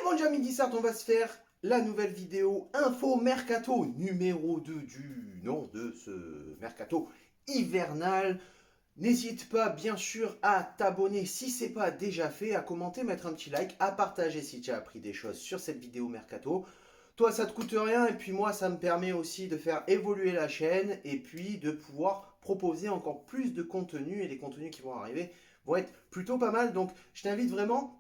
mon Jamie Dissart, on va se faire la nouvelle vidéo Info Mercato numéro 2 du nom de ce Mercato hivernal. N'hésite pas bien sûr à t'abonner si ce n'est pas déjà fait, à commenter, mettre un petit like, à partager si tu as appris des choses sur cette vidéo Mercato. Toi ça te coûte rien et puis moi ça me permet aussi de faire évoluer la chaîne et puis de pouvoir proposer encore plus de contenu et les contenus qui vont arriver vont être plutôt pas mal. Donc je t'invite vraiment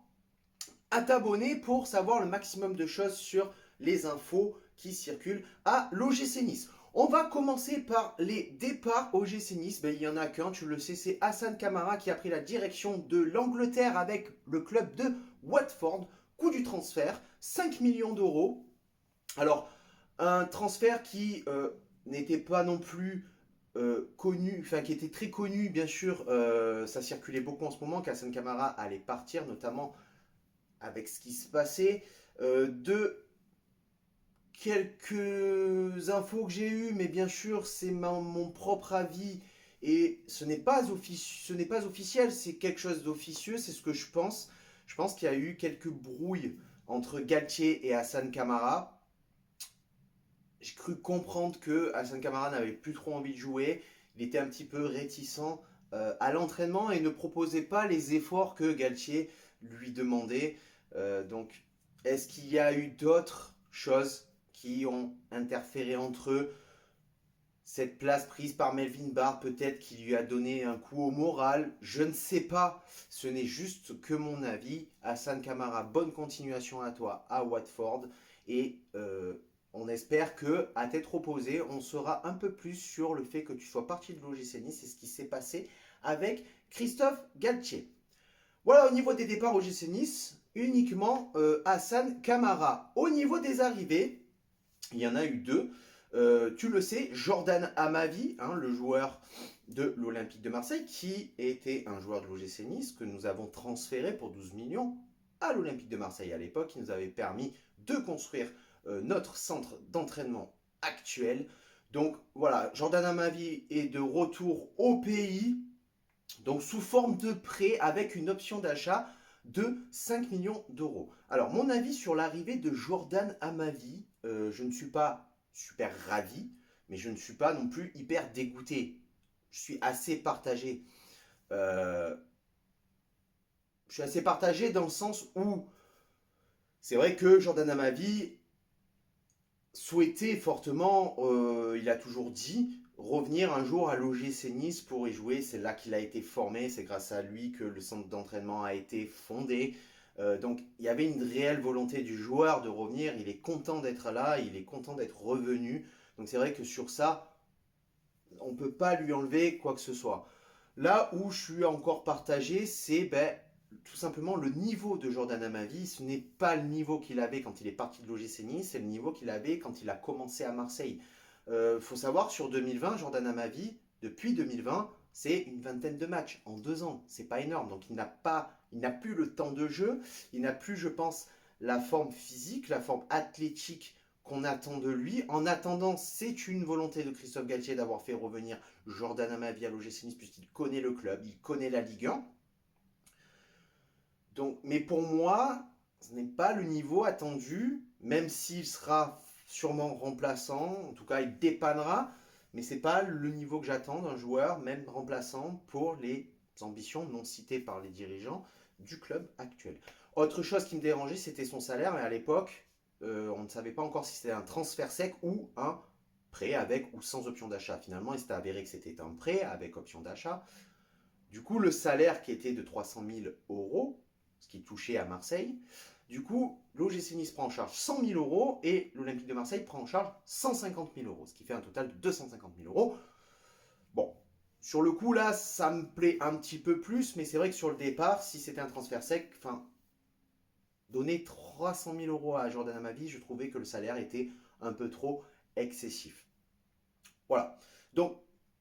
à t'abonner pour savoir le maximum de choses sur les infos qui circulent à l'OGC Nice. On va commencer par les départs OGC Nice. Ben, il n'y en a qu'un, tu le sais, c'est Hassan Kamara qui a pris la direction de l'Angleterre avec le club de Watford. Coût du transfert, 5 millions d'euros. Alors, un transfert qui n'était pas non plus connu, enfin qui était très connu, bien sûr, ça circulait beaucoup en ce moment, qu'Hassan Kamara allait partir, notamment avec ce qui se passait, de quelques infos que j'ai eues, mais bien sûr c'est mon propre avis et ce n'est pas officiel, c'est quelque chose d'officieux, c'est ce que je pense. Je pense qu'il y a eu quelques brouilles entre Galtier et Hassan Kamara. J'ai cru comprendre que Hassan Kamara n'avait plus trop envie de jouer, il était un petit peu réticent à l'entraînement et ne proposait pas les efforts que Galtier lui demandait. Donc, est-ce qu'il y a eu d'autres choses qui ont interféré entre eux? Cette place prise par Melvin Barr, peut-être qui lui a donné un coup au moral, je ne sais pas. Ce n'est juste que mon avis. Hassan Kamara, bonne continuation à toi à Watford. Et on espère que à tête reposée, on saura un peu plus sur le fait que tu sois parti de l'OGC Nice et ce qui s'est passé avec Christophe Galtier. Voilà au niveau des départs au GC Nice, uniquement Hassan Kamara. Au niveau des arrivées, il y en a eu deux. Tu le sais, Jordan Amavi, hein, le joueur de l'Olympique de Marseille, qui était un joueur de l'OGC Nice, que nous avons transféré pour 12 millions à l'Olympique de Marseille à l'époque, qui nous avait permis de construire notre centre d'entraînement actuel. Donc voilà, Jordan Amavi est de retour au pays. Donc sous forme de prêt avec une option d'achat de 5 millions d'euros. Alors mon avis sur l'arrivée de Jordan Amavi, je ne suis pas super ravi, mais je ne suis pas non plus hyper dégoûté. Je suis assez partagé. Je suis assez partagé dans le sens où c'est vrai que Jordan Amavi souhaitait fortement, il a toujours dit, revenir un jour à l'OGC Nice pour y jouer. C'est là qu'il a été formé, c'est grâce à lui que le centre d'entraînement a été fondé. Donc il y avait une réelle volonté du joueur de revenir, il est content d'être là, il est content d'être revenu. Donc c'est vrai que sur ça, on ne peut pas lui enlever quoi que ce soit. Là où je suis encore partagé, c'est tout simplement le niveau de Jordan Amavi. Ce n'est pas le niveau qu'il avait quand il est parti de l'OGC Nice, c'est le niveau qu'il avait quand il a commencé à Marseille. Faut savoir, sur 2020, Jordan Amavi, depuis 2020, c'est une vingtaine de matchs en 2 ans. C'est pas énorme. Donc il n'a plus le temps de jeu. Il n'a plus, je pense, la forme physique, la forme athlétique qu'on attend de lui. En attendant, c'est une volonté de Christophe Galtier d'avoir fait revenir Jordan Amavi à l'OGC Nice puisqu'il connaît le club, il connaît la Ligue 1. Donc, mais pour moi, ce n'est pas le niveau attendu, même s'il sera sûrement remplaçant, en tout cas il dépannera, mais ce n'est pas le niveau que j'attends d'un joueur, même remplaçant, pour les ambitions non citées par les dirigeants du club actuel. Autre chose qui me dérangeait, c'était son salaire, mais à l'époque, on ne savait pas encore si c'était un transfert sec ou un prêt avec ou sans option d'achat. Finalement, il s'est avéré que c'était un prêt avec option d'achat. Du coup, le salaire qui était de 300 000 euros, ce qui touchait à Marseille, du coup, l'OGC Nice prend en charge 100 000 euros et l'Olympique de Marseille prend en charge 150 000 euros, ce qui fait un total de 250 000 euros. Bon, sur le coup, là, ça me plaît un petit peu plus, mais c'est vrai que sur le départ, si c'était un transfert sec, donner 300 000 euros à Jordan Amavi, je trouvais que le salaire était un peu trop excessif. Voilà. Donc,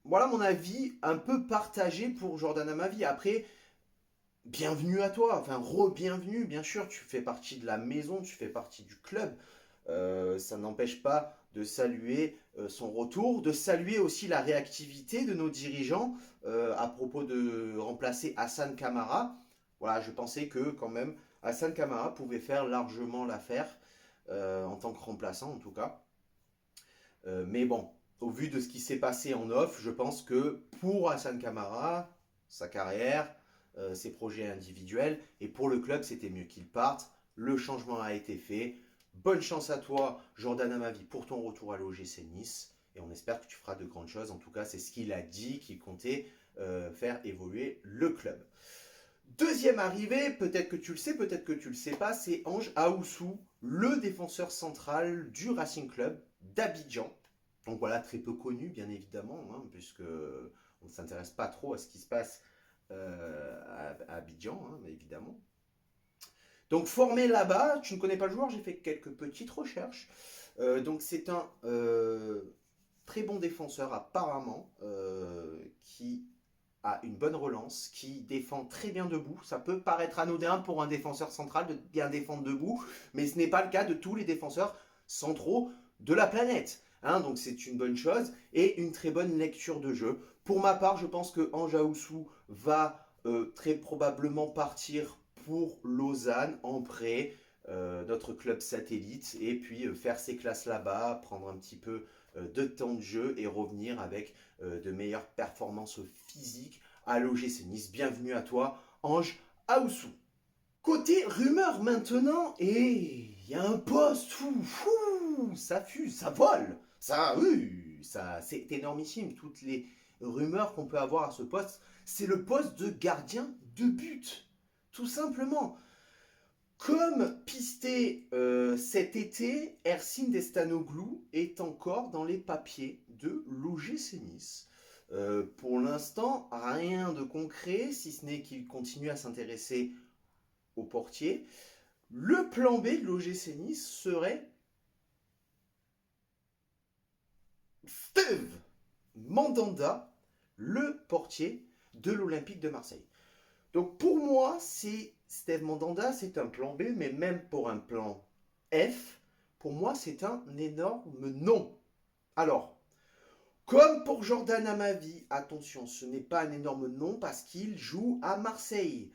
voilà mon avis un peu partagé pour Jordan Amavi. Après, bienvenue à toi, enfin re-bienvenue, bien sûr, tu fais partie de la maison, tu fais partie du club. Ça n'empêche pas de saluer son retour, de saluer aussi la réactivité de nos dirigeants à propos de remplacer Hassan Kamara. Voilà, je pensais que quand même Hassan Kamara pouvait faire largement l'affaire, en tant que remplaçant en tout cas. Mais bon, au vu de ce qui s'est passé en off, je pense que pour Hassan Kamara, sa carrière, ses projets individuels, et pour le club, c'était mieux qu'il parte. Le changement a été fait. Bonne chance à toi, Jordan Amavi, pour ton retour à l'OGC Nice. Et on espère que tu feras de grandes choses. En tout cas, c'est ce qu'il a dit, qu'il comptait faire évoluer le club. Deuxième arrivée, peut-être que tu le sais, peut-être que tu le sais pas, c'est Ange Aoussou, le défenseur central du Racing Club d'Abidjan. Donc voilà, très peu connu bien évidemment, hein, puisque on ne s'intéresse pas trop à ce qui se passe à Abidjan, hein, évidemment. Donc formé là-bas, tu ne connais pas le joueur, j'ai fait quelques petites recherches. Donc c'est un très bon défenseur apparemment, qui a une bonne relance, qui défend très bien debout. Ça peut paraître anodin pour un défenseur central de bien défendre debout, mais ce n'est pas le cas de tous les défenseurs centraux de la planète. Hein, donc c'est une bonne chose et une très bonne lecture de jeu. Pour ma part, je pense que Ange Aoussou va très probablement partir pour Lausanne en prêt, notre club satellite, et puis faire ses classes là-bas, prendre un petit peu de temps de jeu et revenir avec de meilleures performances physiques à l'OGC Nice. Bienvenue à toi, Ange Aoussou. Côté rumeur maintenant, et il y a un poste, ça fuse, ça vole, ça, oui, ça, c'est énormissime. Toutes les rumeurs qu'on peut avoir à ce poste, c'est le poste de gardien de but, tout simplement. Comme pisté cet été, Ersin Destanoglou est encore dans les papiers de l'OGC Nice. Pour l'instant, rien de concret, si ce n'est qu'il continue à s'intéresser au portier. Le plan B de l'OGC Nice serait Steve Mandanda, le portier de l'Olympique de Marseille. Donc pour moi, c'est Steve Mandanda, c'est un plan B, mais même pour un plan F, pour moi, c'est un énorme non. Alors, comme pour Jordan Amavi, attention, ce n'est pas un énorme non parce qu'il joue à Marseille.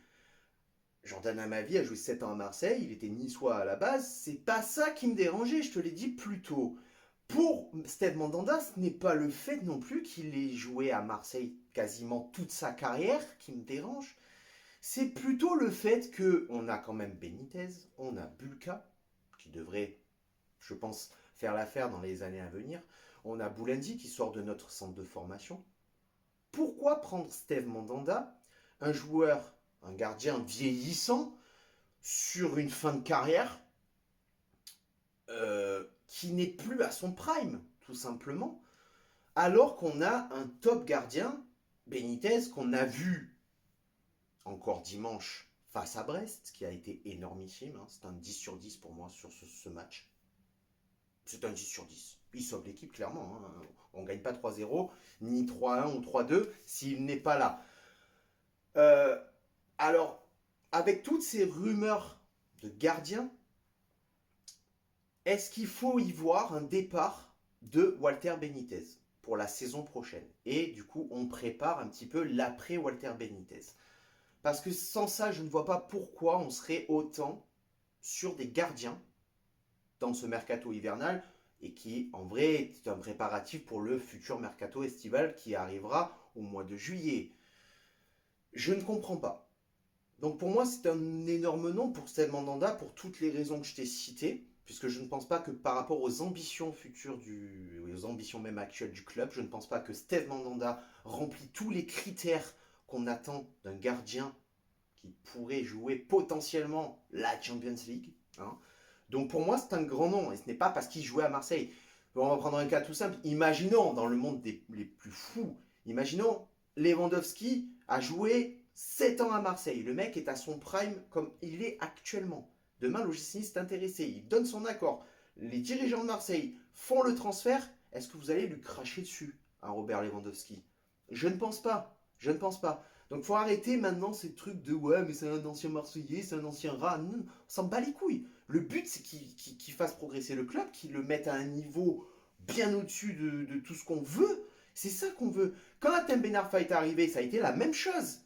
Jordan Amavi a joué 7 ans à Marseille, il était niçois à la base, c'est pas ça qui me dérangeait, je te l'ai dit plus tôt. Pour Steve Mandanda, ce n'est pas le fait non plus qu'il ait joué à Marseille quasiment toute sa carrière qui me dérange. C'est plutôt le fait qu'on a quand même Benitez, on a Bulka, qui devrait, je pense, faire l'affaire dans les années à venir. On a Boulendi qui sort de notre centre de formation. Pourquoi prendre Steve Mandanda, un joueur, un gardien vieillissant, sur une fin de carrière qui n'est plus à son prime, tout simplement, alors qu'on a un top gardien, Benitez, qu'on a vu encore dimanche face à Brest, qui a été énormissime. Hein. C'est un 10 sur 10 pour moi sur ce match. C'est un 10 sur 10. Il sauve l'équipe, clairement. Hein. On ne gagne pas 3-0, ni 3-1 ou 3-2 s'il n'est pas là. Alors, avec toutes ces rumeurs de gardiens, est-ce qu'il faut y voir un départ de Walter Benitez pour la saison prochaine? Et du coup, on prépare un petit peu l'après Walter Benitez. Parce que sans ça, je ne vois pas pourquoi on serait autant sur des gardiens dans ce mercato hivernal et qui, en vrai, est un préparatif pour le futur mercato estival qui arrivera au mois de juillet. Je ne comprends pas. Donc pour moi, c'est un énorme non pour Steve Mandanda pour toutes les raisons que je t'ai citées, puisque je ne pense pas que par rapport aux ambitions futures aux ambitions même actuelles du club, je ne pense pas que Steve Mandanda remplit tous les critères qu'on attend d'un gardien qui pourrait jouer potentiellement la Champions League. Hein. Donc pour moi, c'est un grand nom. Et ce n'est pas parce qu'il jouait à Marseille. On va prendre un cas tout simple. Imaginons, dans le monde les plus fous, imaginons Lewandowski a joué 7 ans à Marseille. Le mec est à son prime comme il est actuellement. Demain, l'OGC Nice est intéressé. Il donne son accord. Les dirigeants de Marseille font le transfert. Est-ce que vous allez lui cracher dessus à Robert Lewandowski? Je ne pense pas. Je ne pense pas. Donc il faut arrêter maintenant ces trucs de ouais mais c'est un ancien Marseillais, c'est un ancien rat. Non, on s'en bat les couilles. Le but c'est qu'il fasse progresser le club, qu'il le mette à un niveau bien au-dessus de tout ce qu'on veut. C'est ça qu'on veut. Quand Hatem Ben Arfa est arrivé, ça a été la même chose.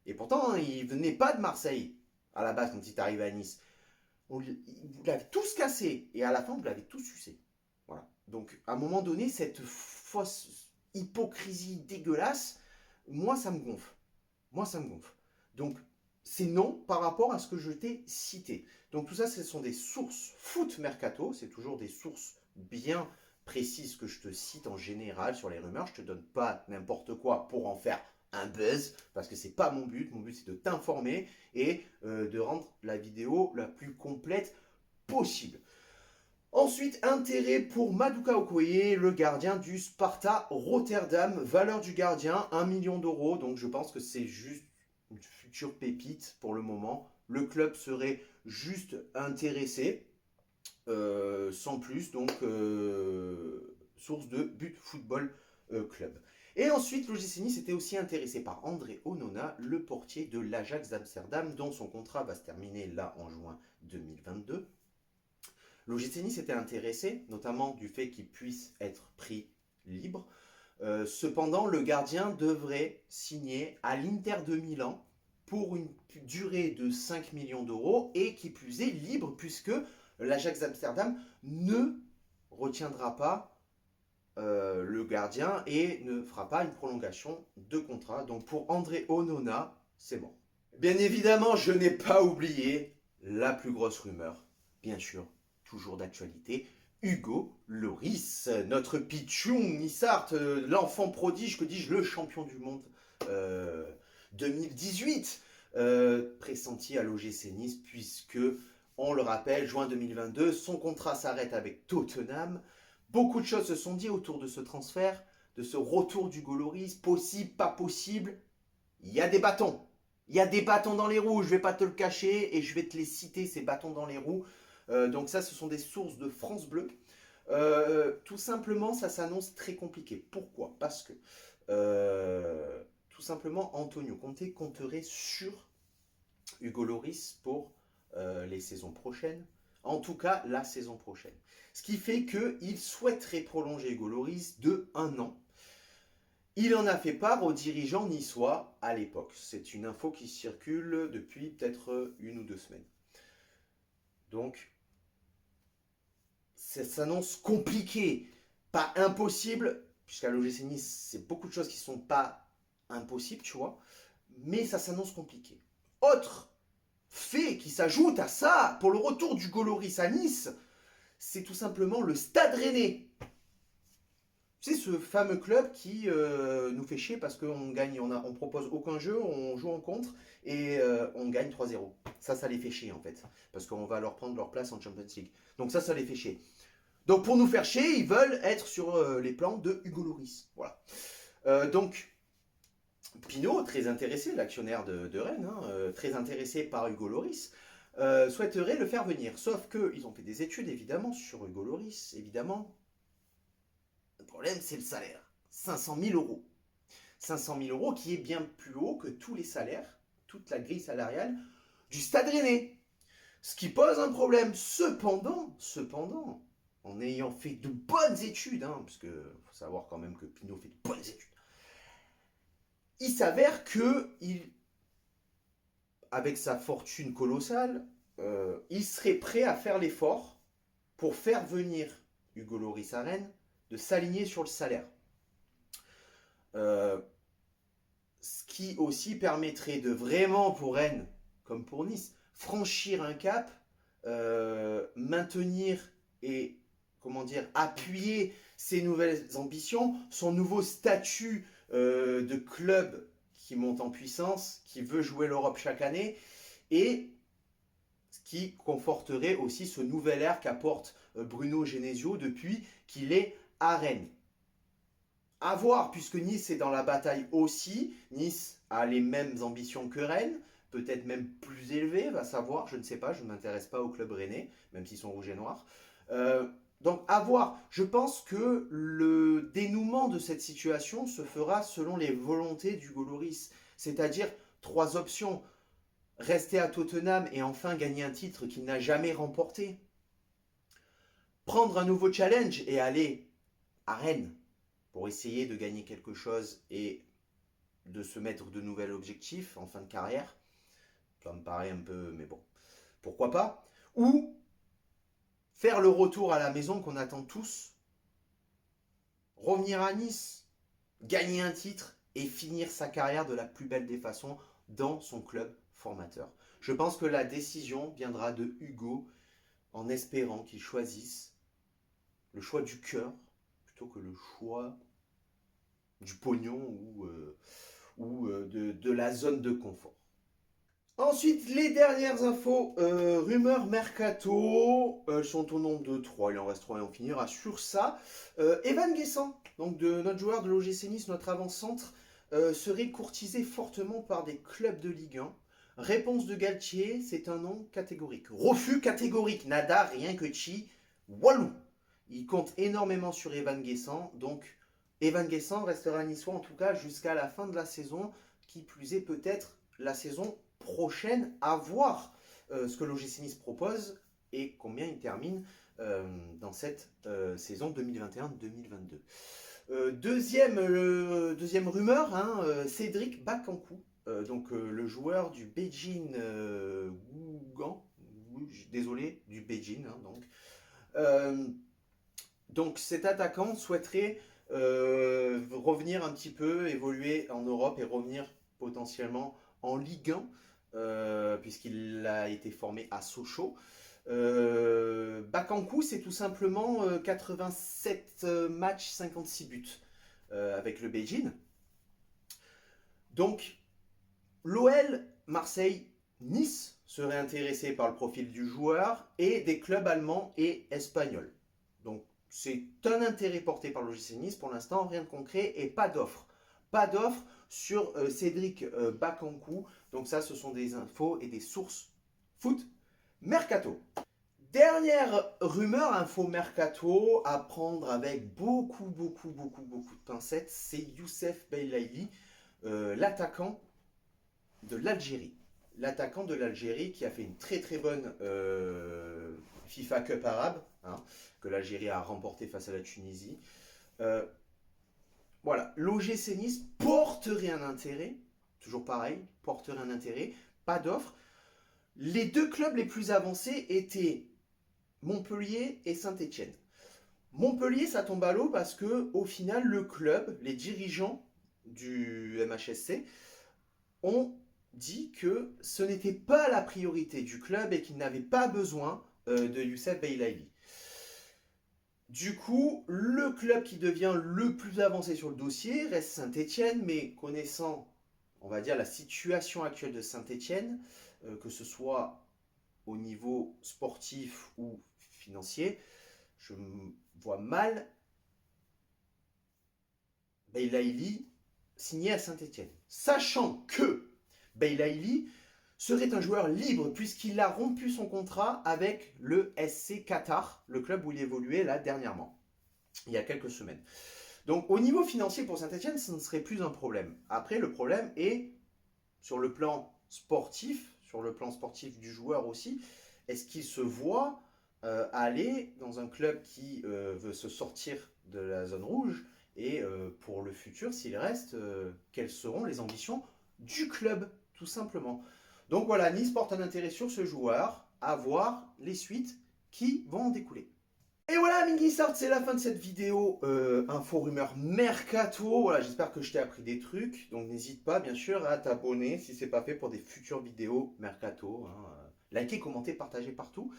Et pourtant, il venait pas de Marseille. à la base, quand il est arrivé à Nice, vous l'avez tous cassé, et à la fin, vous l'avez tous sucé. Voilà. Donc, à un moment donné, cette fausse hypocrisie dégueulasse, moi, ça me gonfle. Moi, ça me gonfle. Donc, c'est non par rapport à ce que je t'ai cité. Donc, tout ça, ce sont des sources foot mercato. C'est toujours des sources bien précises que je te cite en général sur les rumeurs. Je te donne pas n'importe quoi pour en faire un buzz, parce que c'est pas mon but. Mon but, c'est de t'informer et de rendre la vidéo la plus complète possible. Ensuite, intérêt pour Maduka Okoye, le gardien du Sparta Rotterdam. Valeur du gardien, 1 million d'euros. Donc je pense que c'est juste une future pépite pour le moment. Le club serait juste intéressé, sans plus. Donc, source de But Football Club. Et ensuite, l'OGC Nice était aussi intéressé par André Onana, le portier de l'Ajax d'Amsterdam, dont son contrat va se terminer là en juin 2022. L'OGC Nice était intéressé, notamment du fait qu'il puisse être pris libre. Cependant, le gardien devrait signer à l'Inter de Milan pour une durée de 5 millions d'euros et qui plus est libre puisque l'Ajax d'Amsterdam ne retiendra pas le gardien et ne fera pas une prolongation de contrat. Donc pour André Onana, c'est bon. Bien évidemment, je n'ai pas oublié la plus grosse rumeur, bien sûr, toujours d'actualité, Hugo Lloris, notre Pichoun Nissart, l'enfant prodige, que dis-je, le champion du monde 2018, pressenti à l'OGC Nice, puisque, on le rappelle, juin 2022, son contrat s'arrête avec Tottenham. Beaucoup de choses se sont dites autour de ce transfert, de ce retour d'Hugo Lloris, possible, pas possible. Il y a des bâtons. Il y a des bâtons dans les roues, je ne vais pas te le cacher, et je vais te les citer, ces bâtons dans les roues. Donc ça, ce sont des sources de France Bleu. Tout simplement, ça s'annonce très compliqué. Pourquoi? Parce que, tout simplement, Antonio Conte compterait sur Hugo Lloris pour les saisons prochaines. En tout cas, la saison prochaine. Ce qui fait qu'il souhaiterait prolonger Hugo Lloris de 1 an. Il en a fait part aux dirigeants niçois à l'époque. C'est une info qui circule depuis peut-être 1 ou 2 semaines. Donc, ça s'annonce compliqué, pas impossible, puisqu'à l'OGC Nice, c'est beaucoup de choses qui ne sont pas impossibles, tu vois, mais ça s'annonce compliqué. Autre fait qui s'ajoute à ça, pour le retour du Lloris à Nice, c'est tout simplement le Stade Rennais. C'est ce fameux club qui nous fait chier parce qu'on gagne, on propose aucun jeu, on joue en contre et on gagne 3-0. Ça les fait chier en fait, parce qu'on va leur prendre leur place en Champions League. Donc ça les fait chier. Donc pour nous faire chier, ils veulent être sur les plans de Hugo Lloris. Voilà. Donc Pinot, très intéressé, l'actionnaire de Rennes, très intéressé par Hugo Lloris, souhaiterait le faire venir. Sauf qu'ils ont fait des études évidemment sur Hugo Lloris, évidemment. Le problème, c'est le salaire. 500 000 euros. 500 000 euros qui est bien plus haut que tous les salaires, toute la grille salariale du Stade Rennais. Ce qui pose un problème. Cependant, en ayant fait de bonnes études, parce qu'il faut savoir quand même que Pinot fait de bonnes études, il s'avère que, avec sa fortune colossale, il serait prêt à faire l'effort pour faire venir Hugo Lloris à Rennes, de s'aligner sur le salaire. Ce qui aussi permettrait de vraiment, pour Rennes, comme pour Nice, franchir un cap, maintenir et, appuyer ses nouvelles ambitions, son nouveau statut de club qui monte en puissance, qui veut jouer l'Europe chaque année, et ce qui conforterait aussi ce nouvel air qu'apporte Bruno Genesio depuis qu'il est à Rennes. À voir, puisque Nice est dans la bataille aussi. Nice a les mêmes ambitions que Rennes, peut-être même plus élevées, va savoir, je ne sais pas, je ne m'intéresse pas au club rennais, même s'ils sont rouges et noirs. Donc à voir, je pense que le dénouement de cette situation se fera selon les volontés d'Hugo Lloris, c'est-à-dire 3 options. Rester à Tottenham et enfin gagner un titre qu'il n'a jamais remporté. Prendre un nouveau challenge et aller à Rennes pour essayer de gagner quelque chose et de se mettre de nouveaux objectifs en fin de carrière. Ça me paraît un peu, mais bon, pourquoi pas. Ou faire le retour à la maison qu'on attend tous, revenir à Nice, gagner un titre et finir sa carrière de la plus belle des façons dans son club formateur. Je pense que la décision viendra de Hugo en espérant qu'il choisisse le choix du cœur plutôt que le choix du pognon ou de la zone de confort. Ensuite, les dernières infos, rumeurs mercato, elles sont au nombre de 3, il en reste 3 et on finira sur ça. Evan Guessant, donc de notre joueur de l'OGC Nice, notre avant-centre, serait courtisé fortement par des clubs de Ligue 1. Réponse de Galtier, c'est un non catégorique. Refus catégorique, nada, rien que chi, walou. Il compte énormément sur Evan Guessant, donc Evan Guessant restera niçois en tout cas jusqu'à la fin de la saison, qui plus est peut-être la saison prochaine, à voir ce que l'OGC Nice propose et combien il termine dans cette saison 2021-2022. Deuxième rumeur, hein, Cédric Bakankou, donc le joueur du Beijing Guogan, désolé, du Beijing, hein, donc cet attaquant souhaiterait revenir un petit peu, évoluer en Europe et revenir potentiellement en Ligue 1, puisqu'il a été formé à Sochaux. Bakankou, c'est tout simplement 87 matchs, 56 buts avec le Beijing. Donc, l'OL, Marseille, Nice seraient intéressés par le profil du joueur et des clubs allemands et espagnols. Donc, c'est un intérêt porté par l'OGC Nice pour l'instant, rien de concret et pas d'offre. Pas d'offre sur Cédric Bakankou. Donc ça, ce sont des infos et des sources foot mercato. Dernière rumeur, info mercato, à prendre avec beaucoup de pincettes, c'est Youssef Belaïli, l'attaquant de l'Algérie. L'attaquant de l'Algérie qui a fait une très bonne FIFA Cup arabe, hein, que l'Algérie a remporté face à la Tunisie. Voilà, l'OGC Nice porterait un intérêt, toujours pareil, porterait un intérêt, pas d'offre. Les deux clubs les plus avancés étaient Montpellier et Saint-Étienne. Montpellier, ça tombe à l'eau parce que au final, le club, les dirigeants du MHSC ont dit que ce n'était pas la priorité du club et qu'ils n'avaient pas besoin de Youssef Belaïli. Du coup, le club qui devient le plus avancé sur le dossier reste Saint-Étienne, mais connaissant, on va dire, la situation actuelle de Saint-Étienne, que ce soit au niveau sportif ou financier, je vois mal Belaïli signé à Saint-Étienne. Sachant que Belaïli serait un joueur libre puisqu'il a rompu son contrat avec le SC Qatar, le club où il évoluait là dernièrement, il y a quelques semaines. Donc au niveau financier pour Saint-Étienne, ce ne serait plus un problème. Après, le problème est sur le plan sportif du joueur aussi. Est-ce qu'il se voit aller dans un club qui veut se sortir de la zone rouge et pour le futur, s'il reste, quelles seront les ambitions du club, tout simplement. Donc voilà, Nice porte un intérêt sur ce joueur, à voir les suites qui vont en découler. Et voilà, Mingisart, c'est la fin de cette vidéo info rumeur mercato. Voilà, j'espère que je t'ai appris des trucs. Donc n'hésite pas, bien sûr, à t'abonner si ce n'est pas fait pour des futures vidéos mercato. Hein. Likez, commentez, partagez partout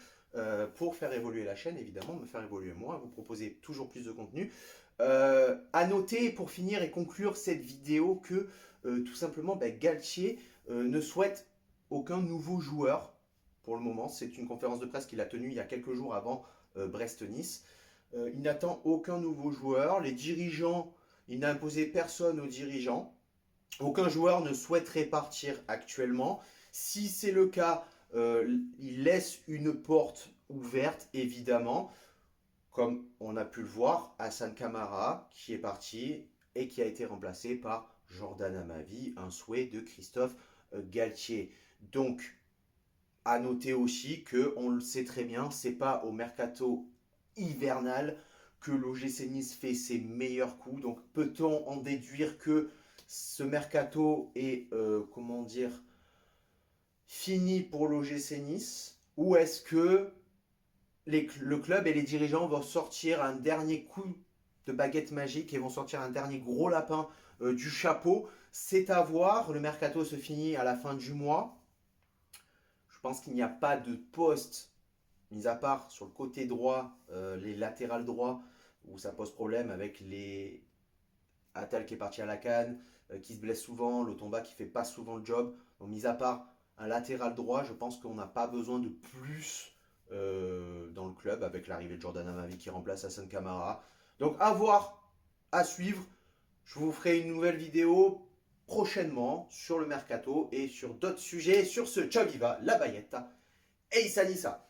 pour faire évoluer la chaîne, évidemment, me faire évoluer moi, vous proposer toujours plus de contenu. À noter, pour finir et conclure cette vidéo, que tout simplement, Galtier ne souhaite aucun nouveau joueur pour le moment. C'est une conférence de presse qu'il a tenue il y a quelques jours avant Brest-Nice. Il n'attend aucun nouveau joueur. Les dirigeants, il n'a imposé personne aux dirigeants. Aucun joueur ne souhaiterait partir actuellement. Si c'est le cas, il laisse une porte ouverte, évidemment, comme on a pu le voir, Hassan Kamara qui est parti et qui a été remplacé par Jordan Amavi, un souhait de Christophe Galtier. Donc, à noter aussi que, on le sait très bien, c'est pas au mercato hivernal que l'OGC Nice fait ses meilleurs coups. Donc, peut-on en déduire que ce mercato est, comment dire, fini pour l'OGC Nice, ou est-ce que le club et les dirigeants vont sortir un dernier coup de baguette magique et vont sortir un dernier gros lapin du chapeau? C'est à voir. Le mercato se finit à la fin du mois. Je pense qu'il n'y a pas de poste, mis à part sur le côté droit, les latérales droits, où ça pose problème avec les Attal qui est parti à la canne, qui se blesse souvent, Lotomba qui fait pas souvent le job. Donc, mis à part un latéral droit, je pense qu'on n'a pas besoin de plus dans le club avec l'arrivée de Jordan Amavi qui remplace Hassan Kamara. Donc, à voir, à suivre. Je vous ferai une nouvelle vidéo prochainement sur le mercato et sur d'autres sujets. Sur ce, ciao viva, la Bayetta et Issa Nissa.